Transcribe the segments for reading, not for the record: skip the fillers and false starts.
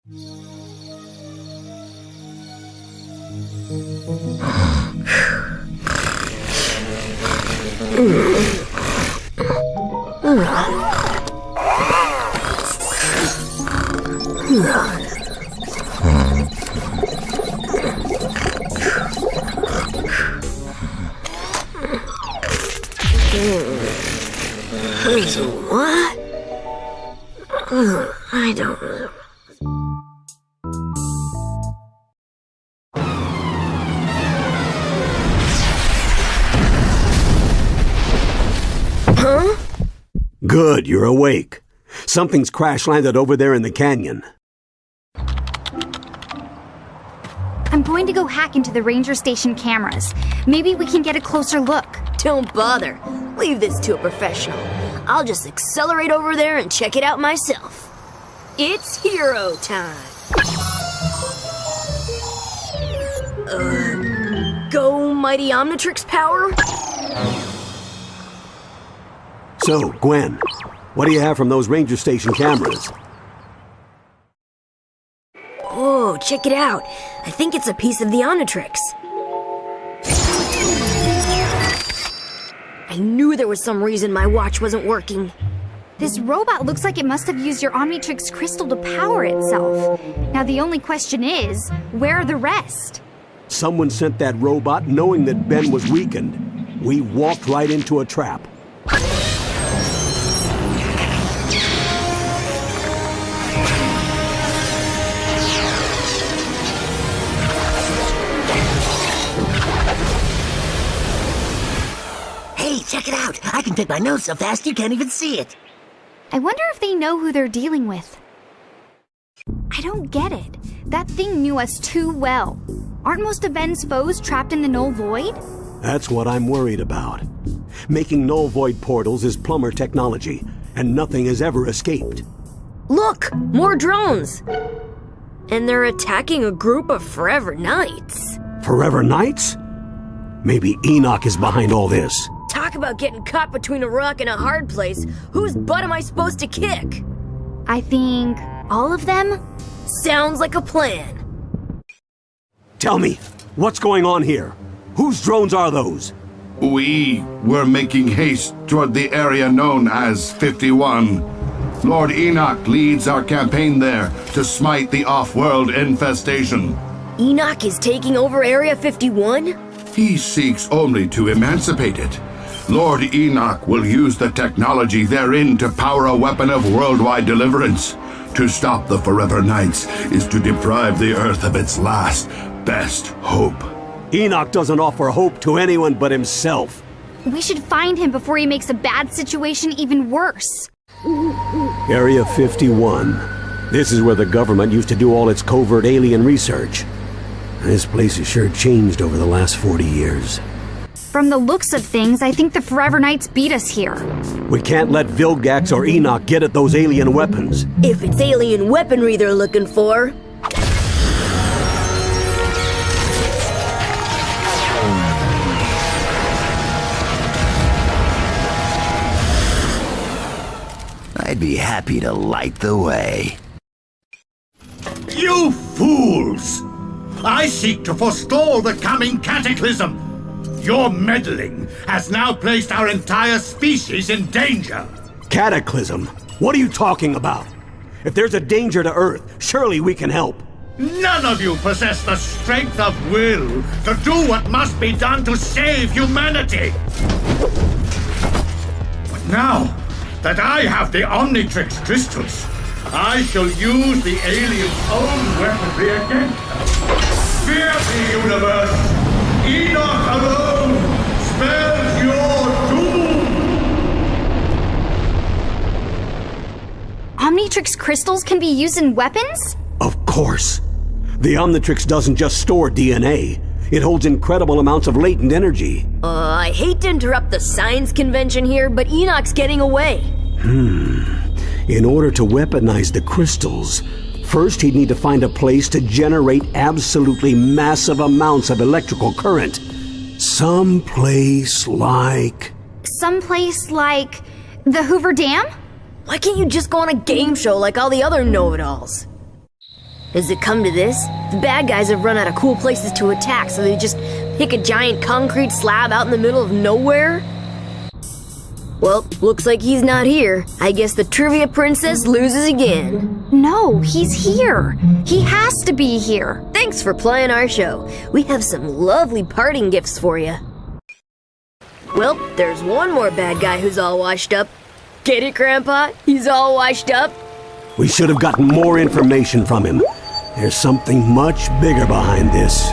What? I don't know. Huh? Good, you're awake. Something's crash-landed over there in the canyon. I'm going to go hack into the ranger station cameras. Maybe we can get a closer look. Don't bother. Leave this to a professional. I'll just accelerate over there and check it out myself. It's hero time. Go mighty Omnitrix power? So, Gwen, what do you have from those ranger station cameras? Oh, check it out. I think it's a piece of the Omnitrix. I knew there was some reason my watch wasn't working. This robot looks like it must have used your Omnitrix crystal to power itself. Now the only question is, where are the rest? Someone sent that robot knowing that Ben was weakened. We walked right into a trap. Hey, check it out! I can pick my nose so fast you can't even see it! I wonder if they know who they're dealing with. I don't get it. That thing knew us too well. Aren't most of Ben's foes trapped in the null void? That's what I'm worried about. Making null void portals is plumber technology, and nothing has ever escaped. Look! More drones! And they're attacking a group of Forever Knights. Forever Knights? Maybe Enoch is behind all this. Talk about getting caught between a rock and a hard place. Whose butt am I supposed to kick? I think all of them? Sounds like a plan. Tell me, what's going on here? Whose drones are those? We were making haste toward the area known as 51. Lord Enoch leads our campaign there to smite the off-world infestation. Enoch is taking over Area 51? He seeks only to emancipate it. Lord Enoch will use the technology therein to power a weapon of worldwide deliverance. To stop the Forever Knights is to deprive the Earth of its last, best hope. Enoch doesn't offer hope to anyone but himself. We should find him before he makes a bad situation even worse. Area 51. This is where the government used to do all its covert alien research. This place has sure changed over the last 40 years. From the looks of things, I think the Forever Knights beat us here. We can't let Vilgax or Enoch get at those alien weapons. If it's alien weaponry they're looking for. I'd be happy to light the way. You fools! I seek to forestall the coming cataclysm. Your meddling has now placed our entire species in danger. Cataclysm? What are you talking about? If there's a danger to Earth, surely we can help. None of you possess the strength of will to do what must be done to save humanity. But now that I have the Omnitrix crystals, I shall use the aliens' own weaponry against them. Fear the universe! Enoch alone spells your doom! Omnitrix crystals can be used in weapons? Of course. The Omnitrix doesn't just store DNA. It holds incredible amounts of latent energy. I hate to interrupt the science convention here, but Enoch's getting away. In order to weaponize the crystals, first he'd need to find a place to generate absolutely massive amounts of electrical current. Someplace like the Hoover Dam? Why can't you just go on a game show like all the other know-it-alls? Has it come to this? The bad guys have run out of cool places to attack, so they just pick a giant concrete slab out in the middle of nowhere? Well, looks like he's not here. I guess the trivia princess loses again. No, he's here. He has to be here. Thanks for playing our show. We have some lovely parting gifts for you. Well, there's one more bad guy who's all washed up. Get it, Grandpa? He's all washed up? We should have gotten more information from him. There's something much bigger behind this.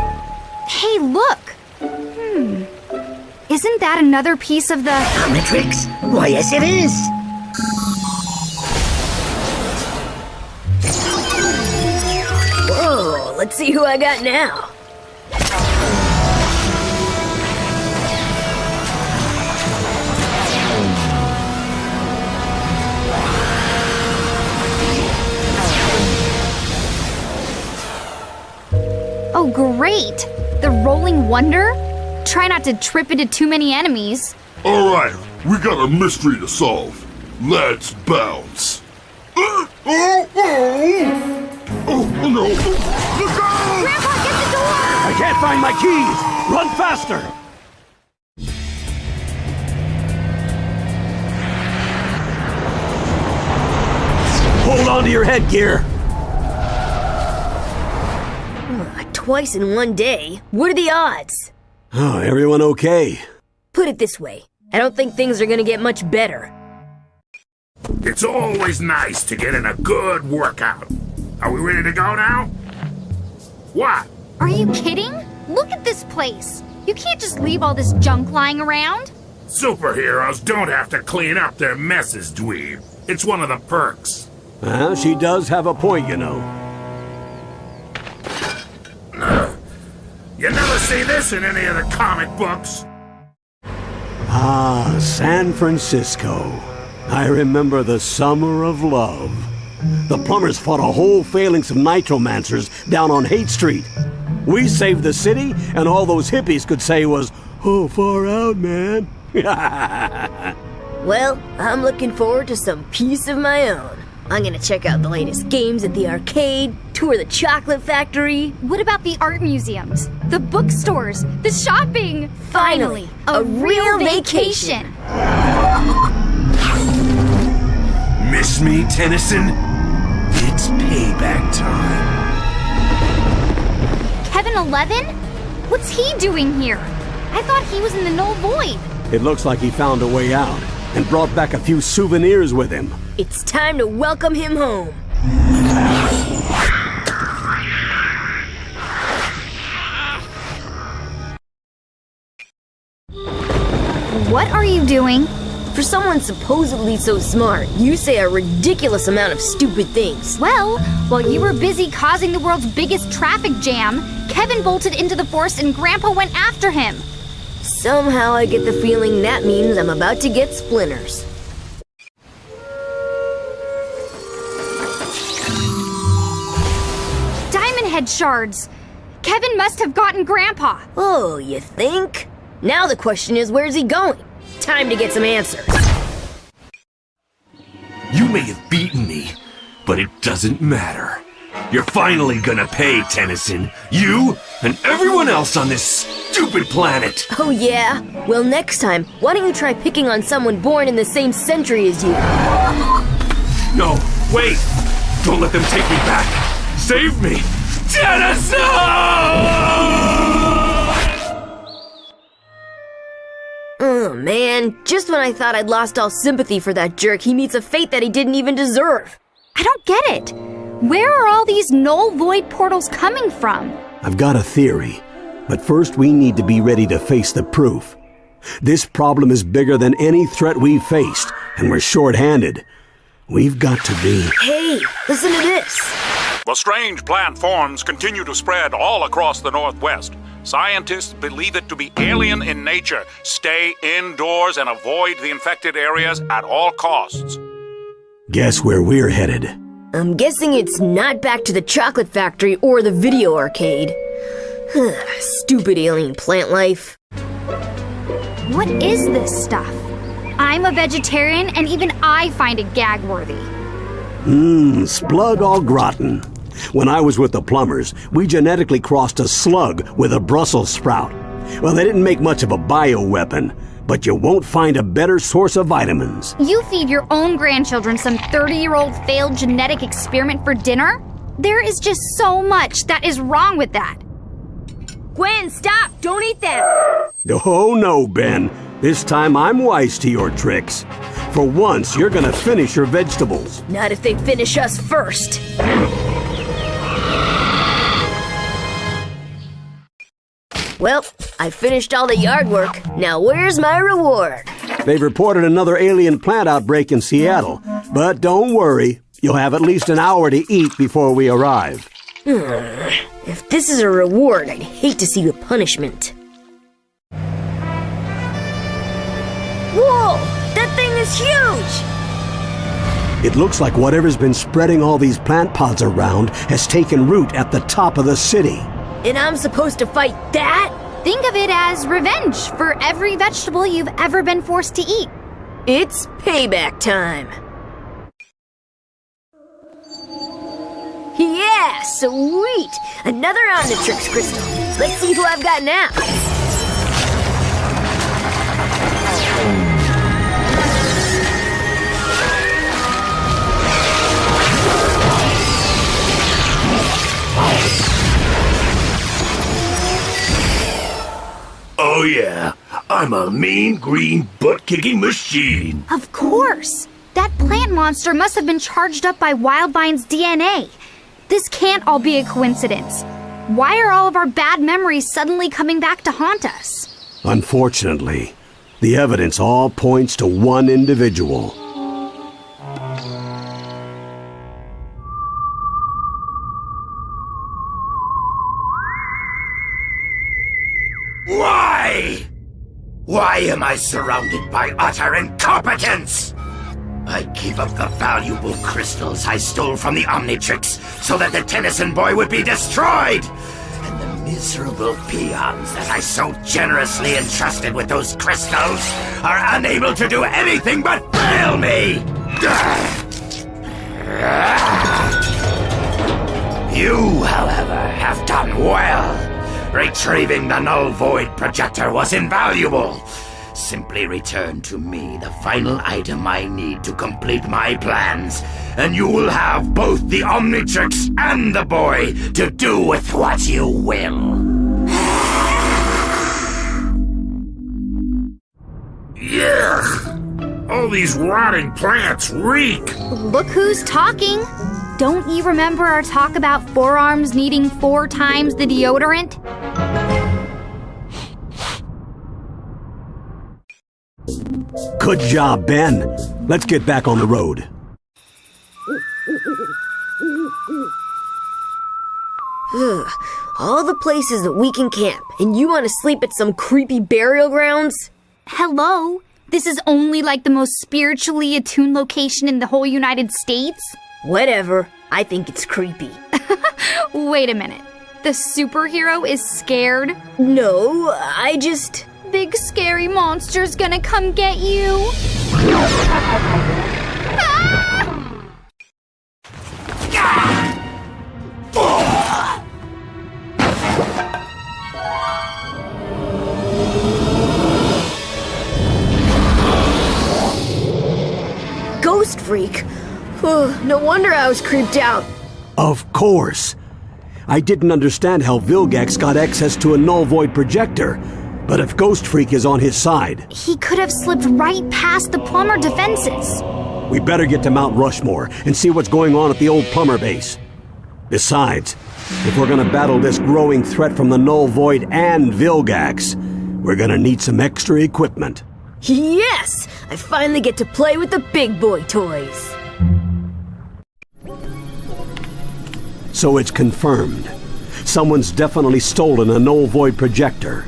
Hey, look! Isn't that another piece of the... Omnitrix? Why, yes it is. Whoa, let's see who I got now. Oh, great! The Rolling Wonder? Try not to trip into too many enemies. All right, we got a mystery to solve. Let's bounce. Oh no! Look out! Grandpa, get the door! I can't find my keys! Run faster! Hold on to your headgear! Twice in one day? What are the odds? Oh, everyone okay? Put it this way, I don't think things are gonna get much better. It's always nice to get in a good workout. Are we ready to go now? What? Are you kidding? Look at this place. You can't just leave all this junk lying around. Superheroes don't have to clean up their messes, dweeb. It's one of the perks. Well, she does have a point, you know. You never see this in any of the comic books. Ah, San Francisco. I remember the summer of love. The plumbers fought a whole phalanx of nitromancers down on Haight Street. We saved the city, and all those hippies could say was, "Oh, far out, man." Well, I'm looking forward to some peace of my own. I'm gonna check out the latest games at the arcade, tour the chocolate factory. What about the art museums, the bookstores, the shopping? Finally, a real vacation. Miss me, Tennyson? It's payback time. Kevin 11? What's he doing here? I thought he was in the null void. It looks like he found a way out and brought back a few souvenirs with him. It's time to welcome him home. What are you doing? For someone supposedly so smart, you say a ridiculous amount of stupid things. Well, while you were busy causing the world's biggest traffic jam, Kevin bolted into the forest and Grandpa went after him. Somehow I get the feeling that means I'm about to get splinters. Diamond head shards. Kevin must have gotten Grandpa. Oh, you think? Now the question is, where's he going? Time to get some answers. You may have beaten me, but it doesn't matter. You're finally gonna pay, Tennyson. You and everyone else on this stupid planet. Oh yeah? Well, next time, why don't you try picking on someone born in the same century as you? No, wait! Don't let them take me back! Save me! Tennyson! Oh man, just when I thought I'd lost all sympathy for that jerk, he meets a fate that he didn't even deserve. I don't get it. Where are all these null void portals coming from? I've got a theory, but first we need to be ready to face the proof. This problem is bigger than any threat we've faced, and we're short-handed. We've got to be... Hey, listen to this. The strange plant forms continue to spread all across the Northwest. Scientists believe it to be alien in nature. Stay indoors and avoid the infected areas at all costs. Guess where we're headed? I'm guessing it's not back to the chocolate factory or the video arcade. Stupid alien plant life. What is this stuff? I'm a vegetarian and even I find it gag-worthy. Splug au gratin. When I was with the plumbers, we genetically crossed a slug with a Brussels sprout. Well, they didn't make much of a bioweapon, but you won't find a better source of vitamins. You feed your own grandchildren some 30-year-old failed genetic experiment for dinner? There is just so much that is wrong with that. Gwen, stop! Don't eat that! Oh no, Ben. This time I'm wise to your tricks. For once, you're gonna finish your vegetables. Not if they finish us first. Well, I finished all the yard work. Now where's my reward? They've reported another alien plant outbreak in Seattle. But don't worry, you'll have at least an hour to eat before we arrive. If this is a reward, I'd hate to see the punishment. Whoa! That thing is huge! It looks like whatever's been spreading all these plant pods around has taken root at the top of the city. And I'm supposed to fight that? Think of it as revenge for every vegetable you've ever been forced to eat. It's payback time. Yeah, sweet! Another Omnitrix crystal. Let's see who I've got now. Oh yeah, I'm a mean green butt-kicking machine. Of course! That plant monster must have been charged up by Wildvine's DNA. This can't all be a coincidence. Why are all of our bad memories suddenly coming back to haunt us? Unfortunately, the evidence all points to one individual. Why? Why am I surrounded by utter incompetence? I gave up the valuable crystals I stole from the Omnitrix so that the Tennyson boy would be destroyed! And the miserable peons that I so generously entrusted with those crystals are unable to do anything but fail me! You, however, have done well. Retrieving the null void projector was invaluable. Simply return to me the final item I need to complete my plans, and you will have both the Omnitrix and the boy to do with what you will. Yuck! All these rotting plants reek! Look who's talking! Don't you remember our talk about forearms needing 4 times the deodorant? Good job, Ben. Let's get back on the road. All the places that we can camp, and you want to sleep at some creepy burial grounds? Hello? This is only like the most spiritually attuned location in the whole United States? Whatever. I think it's creepy. Wait a minute. The superhero is scared? No, I just... Big scary monster's gonna come get you. Ghost freak? No wonder I was creeped out. Of course. I didn't understand how Vilgax got access to a null void projector. But if Ghost Freak is on his side... He could have slipped right past the plumber defenses. We better get to Mount Rushmore and see what's going on at the old plumber base. Besides, if we're gonna battle this growing threat from the null void and Vilgax, we're gonna need some extra equipment. Yes! I finally get to play with the big boy toys. So it's confirmed. Someone's definitely stolen a null void projector.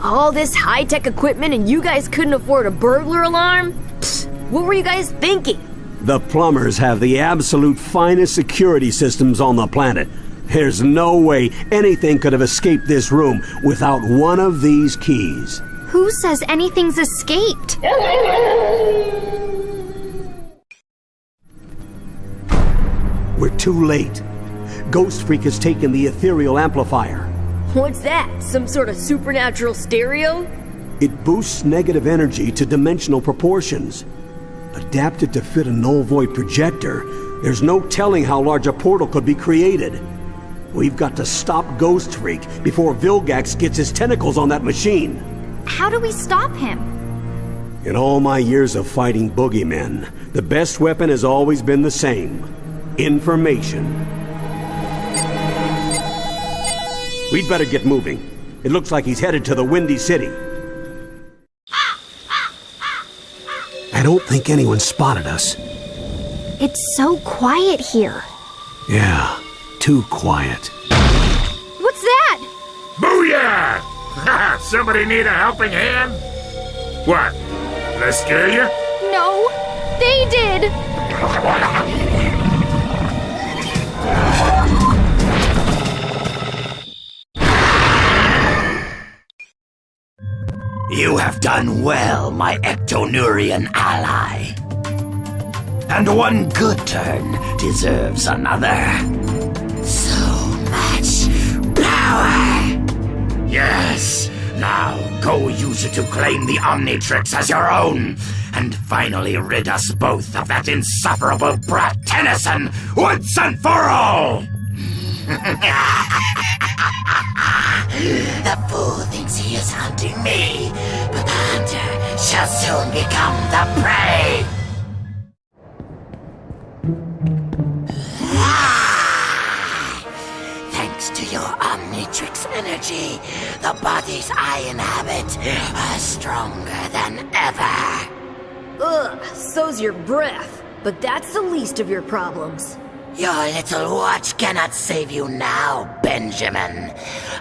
All this high-tech equipment and you guys couldn't afford a burglar alarm? Psst, what were you guys thinking? The plumbers have the absolute finest security systems on the planet. There's no way anything could have escaped this room without one of these keys. Who says anything's escaped? We're too late. Ghost Freak has taken the ethereal amplifier. What's that? Some sort of supernatural stereo? It boosts negative energy to dimensional proportions. Adapted to fit a null-void projector, there's no telling how large a portal could be created. We've got to stop Ghost Freak before Vilgax gets his tentacles on that machine. How do we stop him? In all my years of fighting boogeymen, the best weapon has always been the same: information. We'd better get moving. It looks like he's headed to the Windy City. I don't think anyone spotted us. It's so quiet here. Yeah, too quiet. What's that? Booyah! Somebody need a helping hand? What? Did I scare you? No, they did. You have done well, my Ectonurian ally. And one good turn deserves another. So much power! Yes, now go use it to claim the Omnitrix as your own, and finally rid us both of that insufferable brat Tennyson once and for all! The fool thinks he is hunting me, but the hunter shall soon become the prey! Thanks to your Omnitrix energy, the bodies I inhabit are stronger than ever. Ugh, so's your breath. But that's the least of your problems. Your little watch cannot save you now, Benjamin.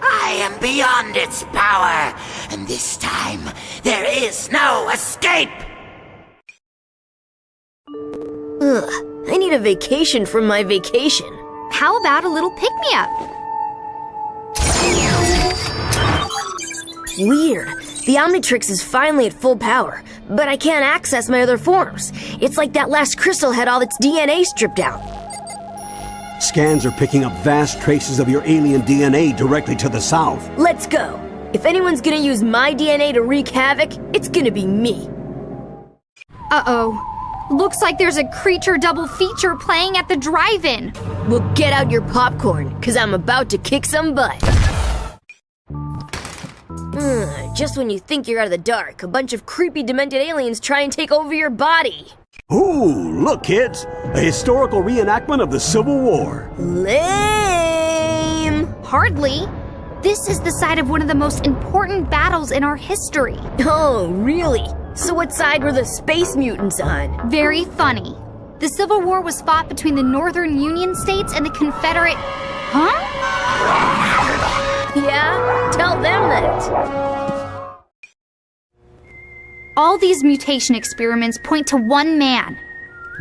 I am beyond its power, and this time there is no escape! Ugh, I need a vacation from my vacation. How about a little pick-me-up? Weird. The Omnitrix is finally at full power, but I can't access my other forms. It's like that last crystal had all its DNA stripped out. Scans are picking up vast traces of your alien DNA directly to the south. Let's go. If anyone's gonna use my DNA to wreak havoc, it's gonna be me. Uh-oh. Looks like there's a creature double feature playing at the drive-in. Well, get out your popcorn, cause I'm about to kick some butt. Just when you think you're out of the dark, a bunch of creepy demented aliens try and take over your body. Ooh, look kids! A historical reenactment of the Civil War. Lame! Hardly. This is the site of one of the most important battles in our history. Oh, really? So what side were the space mutants on? Very funny. The Civil War was fought between the Northern Union states and the Confederate... Huh? Yeah? Tell them that. All these mutation experiments point to one man.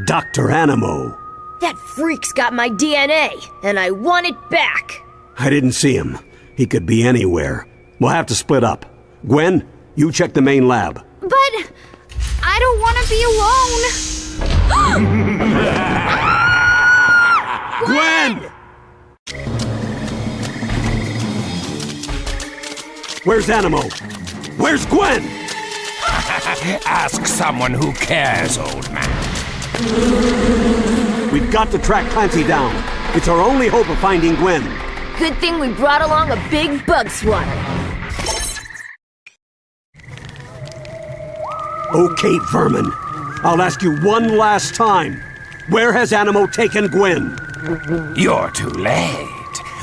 Dr. Animo. That freak's got my DNA, and I want it back. I didn't see him. He could be anywhere. We'll have to split up. Gwen, you check the main lab. But I don't want to be alone. Gwen! Where's Animo? Where's Gwen? Ask someone who cares, old man. We've got to track Clancy down. It's our only hope of finding Gwen. Good thing we brought along a big bug swatter. Okay, Vermin. I'll ask you one last time. Where has Animo taken Gwen? You're too late.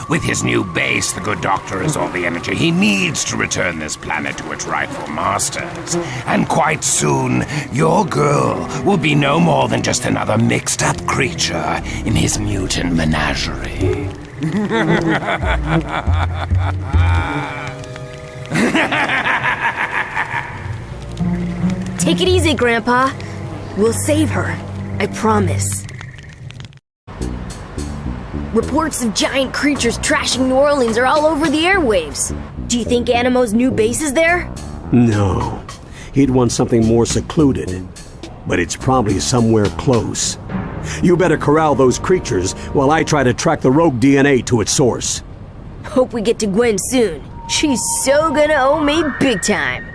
With his new base, the good doctor has all the energy he needs to return this planet to its rightful masters. And quite soon, your girl will be no more than just another mixed-up creature in his mutant menagerie. Take it easy, Grandpa. We'll save her. I promise. Reports of giant creatures trashing New Orleans are all over the airwaves. Do you think Animo's new base is there? No. He'd want something more secluded. But it's probably somewhere close. You better corral those creatures while I try to track the rogue DNA to its source. Hope we get to Gwen soon. She's so gonna owe me big time.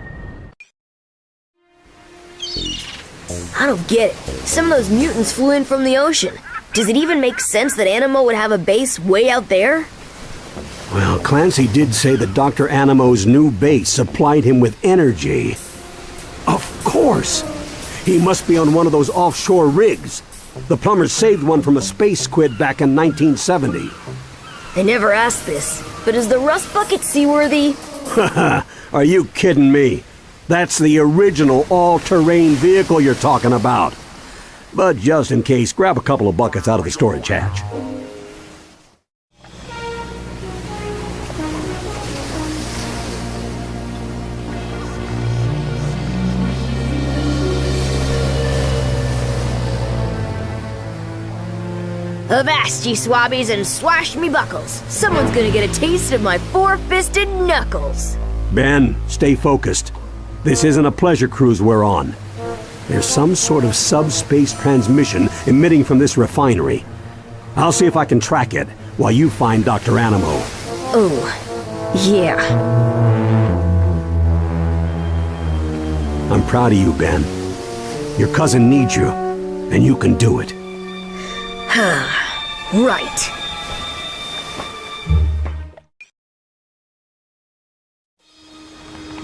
I don't get it. Some of those mutants flew in from the ocean. Does it even make sense that Animo would have a base way out there? Well, Clancy did say that Dr. Animo's new base supplied him with energy. Of course! He must be on one of those offshore rigs. The plumbers saved one from a space squid back in 1970. I never asked this, but is the rust bucket seaworthy? Haha, are you kidding me? That's the original all-terrain vehicle you're talking about. But just in case, grab a couple of buckets out of the storage hatch. Avast, ye swabbies, and swash me buckles. Someone's gonna get a taste of my four-fisted knuckles. Ben, stay focused. This isn't a pleasure cruise we're on. There's some sort of subspace transmission emitting from this refinery. I'll see if I can track it while you find Dr. Animo. Oh, yeah. I'm proud of you, Ben. Your cousin needs you, and you can do it. Right.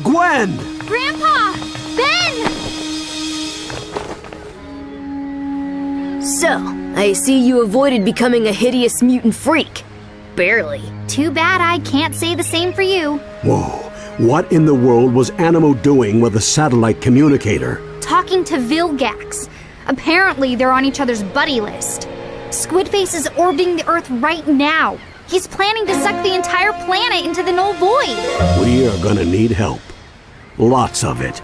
Gwen! Grandpa! Ben! So, I see you avoided becoming a hideous mutant freak. Barely. Too bad I can't say the same for you. Whoa. What in the world was Animo doing with a satellite communicator? Talking to Vilgax. Apparently they're on each other's buddy list. Squidface is orbiting the Earth right now. He's planning to suck the entire planet into the null void. We are gonna need help. Lots of it.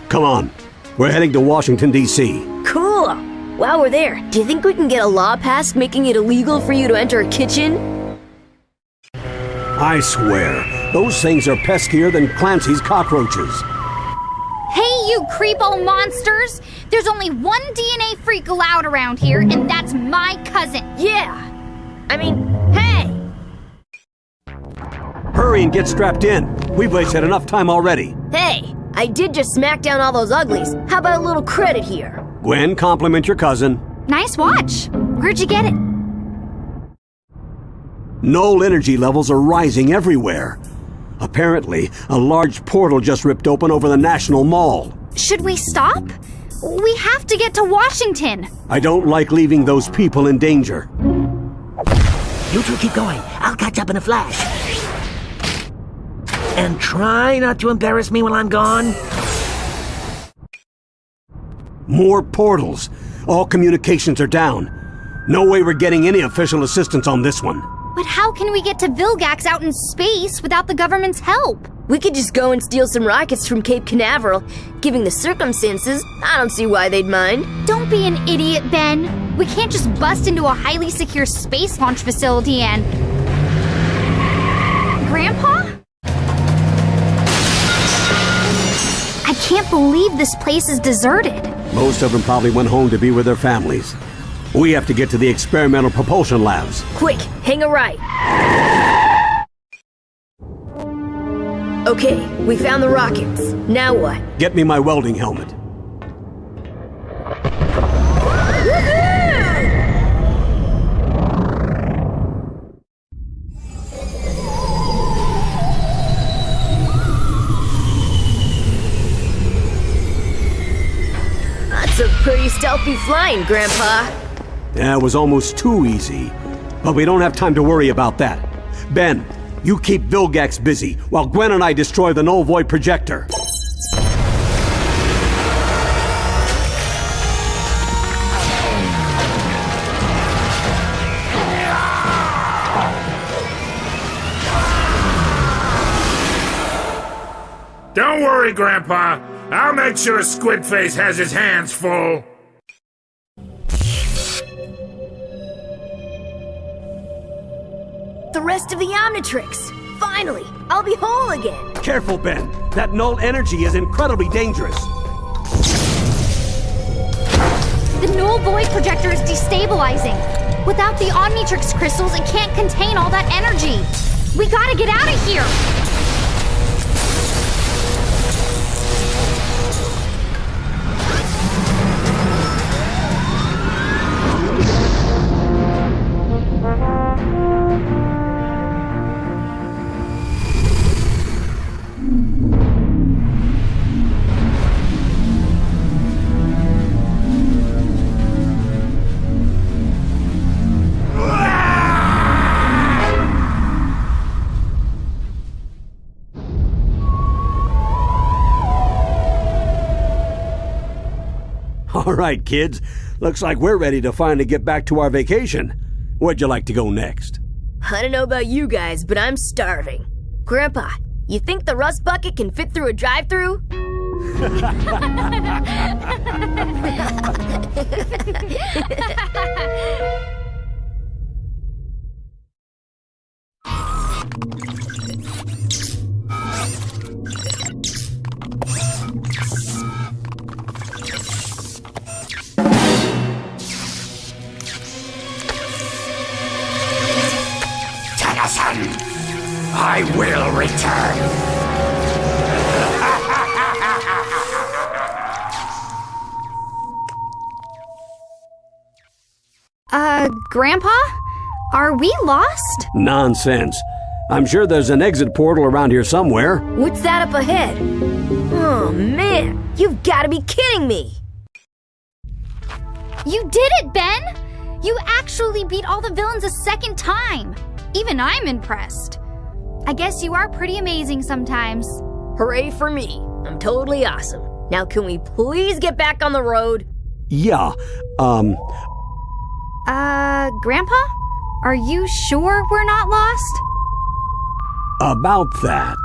Come on. We're heading to Washington, D.C. Cool. While we're there, do you think we can get a law passed making it illegal for you to enter a kitchen? I swear, those things are peskier than Clancy's cockroaches. Hey, you creepo monsters! There's only one DNA freak allowed around here, and that's my cousin. Yeah. I mean, hey! Hurry and get strapped in. We've wasted enough time already. Hey, I did just smack down all those uglies. How about a little credit here? Gwen, compliment your cousin. Nice watch. Where'd you get it? Null energy levels are rising everywhere. Apparently, a large portal just ripped open over the National Mall. Should we stop? We have to get to Washington. I don't like leaving those people in danger. You two keep going. I'll catch up in a flash. And try not to embarrass me while I'm gone. More portals. All communications are down. No way we're getting any official assistance on this one. But how can we get to Vilgax out in space without the government's help? We could just go and steal some rockets from Cape Canaveral. Given the circumstances, I don't see why they'd mind. Don't be an idiot, Ben. We can't just bust into a highly secure space launch facility and... Grandpa? I can't believe this place is deserted. Most of them probably went home to be with their families. We have to get to the experimental propulsion labs. Quick, hang a right. Okay, we found the rockets. Now what? Get me my welding helmet. That's a pretty stealthy flying, Grandpa. Yeah, it was almost too easy. But we don't have time to worry about that. Ben, you keep Vilgax busy while Gwen and I destroy the null void projector. Don't worry, Grandpa. I'll make sure Squidface has his hands full. The rest of the Omnitrix. Finally, I'll be whole again. Careful, Ben. That null energy is incredibly dangerous. The null void projector is destabilizing. Without the Omnitrix crystals, it can't contain all that energy. We gotta get out of here! All right, kids. Looks like we're ready to finally get back to our vacation. Where'd you like to go next? I don't know about you guys, but I'm starving. Grandpa, you think the rust bucket can fit through a drive-thru? Tennyson, I will return. Grandpa? Are we lost? Nonsense. I'm sure there's an exit portal around here somewhere. What's that up ahead? Oh, man. You've got to be kidding me. You did it, Ben! You actually beat all the villains a second time. Even I'm impressed. I guess you are pretty amazing sometimes. Hooray for me. I'm totally awesome. Now can we please get back on the road? Yeah, Grandpa? Are you sure we're not lost? about that.